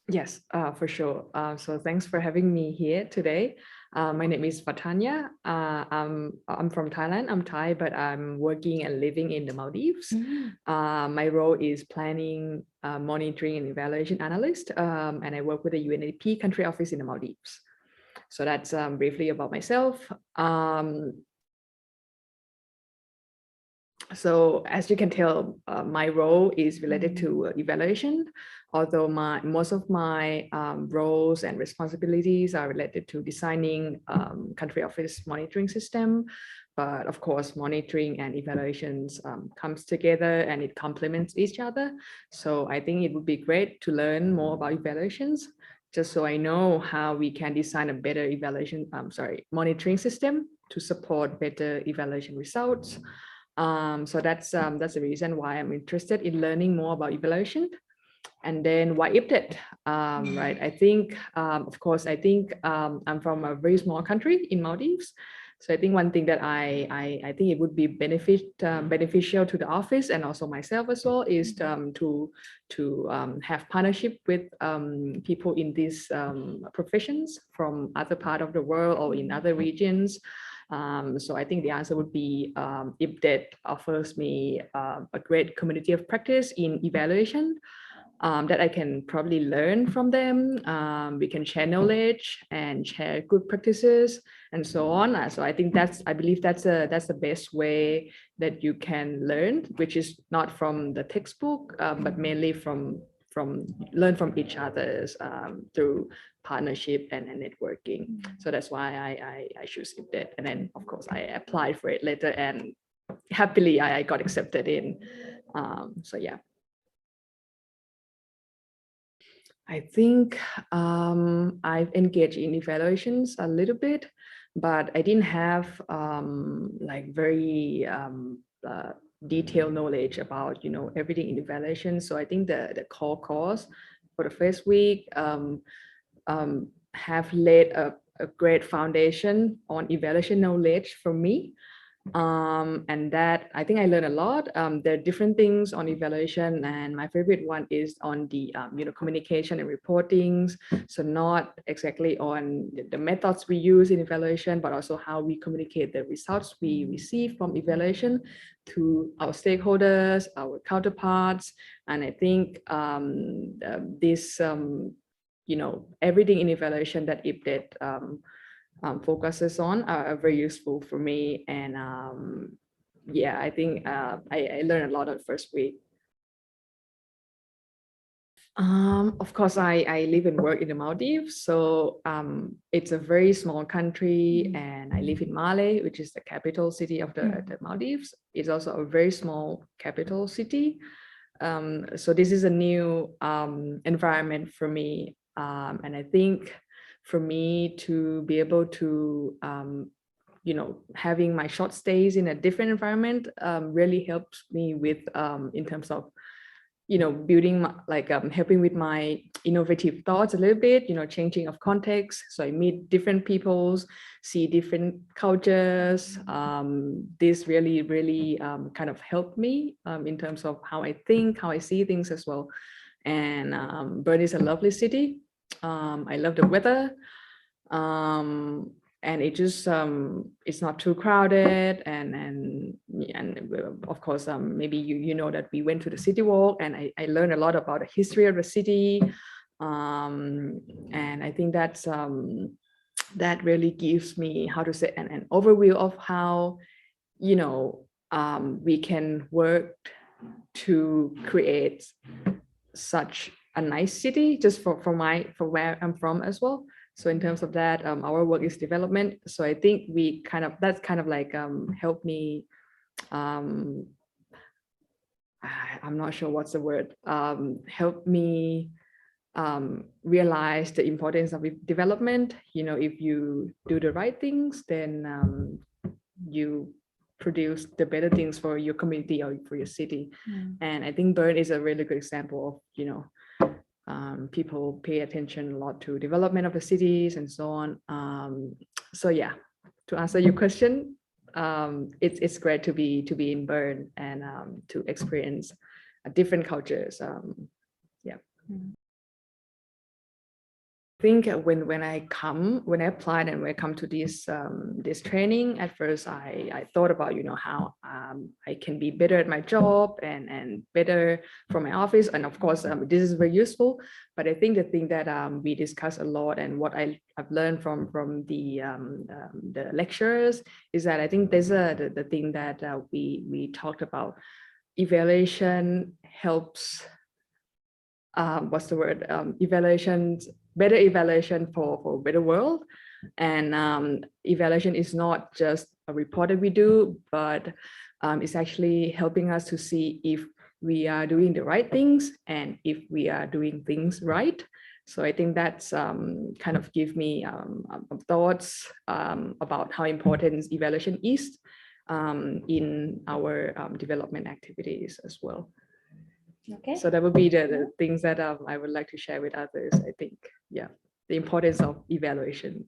Yes, for sure. So thanks for having me here today. My name is Vathanya. I'm from Thailand. I'm Thai, but I'm working and living in the Maldives. My role is planning, monitoring, and evaluation analyst, and I work with the UNDP country office in the Maldives. So that's briefly about myself. So as you can tell, my role is related to evaluation, although most of my roles and responsibilities are related to designing country office monitoring system. But of course, monitoring and evaluations comes together and it complements each other. So I think it would be great to learn more about evaluations, just so I know how we can design a better monitoring system to support better evaluation results. So that's the reason why I'm interested in learning more about evaluation. And then why IPDET, right? I think, of course, I think I'm from a very small country in Maldives. So I think one thing that I think it would be beneficial to the office and also myself as well is to have partnership with people in these professions from other part of the world or in other regions. So I think the answer would be IPDET offers me a great community of practice in evaluation that I can probably learn from them. We can share knowledge and share good practices and so on. So I think I believe that's the best way that you can learn, which is not from the textbook, but mainly from learn from each other's through partnership and networking. So that's why I choose it. And then of course I applied for it later and happily I got accepted in. So yeah. I think I've engaged in evaluations a little bit, but I didn't have like very detailed knowledge about everything in evaluation. So I think the core course for the first week have laid a great foundation on evaluation knowledge for me. And that I think I learned a lot. There are different things on evaluation, and my favorite one is on the communication and reportings. So not exactly on the methods we use in evaluation, but also how we communicate the results we receive from evaluation to our stakeholders, our counterparts. And I think this everything in evaluation that IPDET focuses on are very useful for me. And yeah, I think I learned a lot on the first week. Of course, I live and work in the Maldives. So it's a very small country, and I live in Male, which is the capital city of the Maldives. It's also a very small capital city. So this is a new environment for me. And I think for me to be able to, having my short stays in a different environment really helps me with in terms of building helping with my innovative thoughts a little bit, changing of context. So I meet different peoples, see different cultures. This really kind of helped me in terms of how I think, how I see things as well. And Bern is a lovely city. I love the weather. And it just it's not too crowded, and of course maybe you know that we went to the city walk, and I learned a lot about the history of the city, and I think that's that really gives me, how to say, an overview of how we can work to create such a nice city, just for where I'm from as well. So in terms of that, our work is development. So I think that's kind of like helped me. I'm not sure what's the word. Help me realize the importance of development. If you do the right things, then you produce the better things for your community or for your city. And I think Bern is a really good example of people pay attention a lot to development of the cities and so on. So yeah, to answer your question, it's great to be in Bern and to experience different cultures. Yeah. think when I applied and when I come to this training, at first I thought about, you know, how I can be better at my job and better for my office, and of course this is very useful. But I think the thing that we discuss a lot and what I've learned from the lecturers is that I think there's the thing that we talked about. Evaluation helps. What's the word? Better evaluation for a better world. And evaluation is not just a report that we do, but it's actually helping us to see if we are doing the right things and if we are doing things right. So I think that's kind of give me thoughts about how important evaluation is in our development activities as well. Okay. So that would be the things that I would like to share with others, I think. Yeah, the importance of evaluation.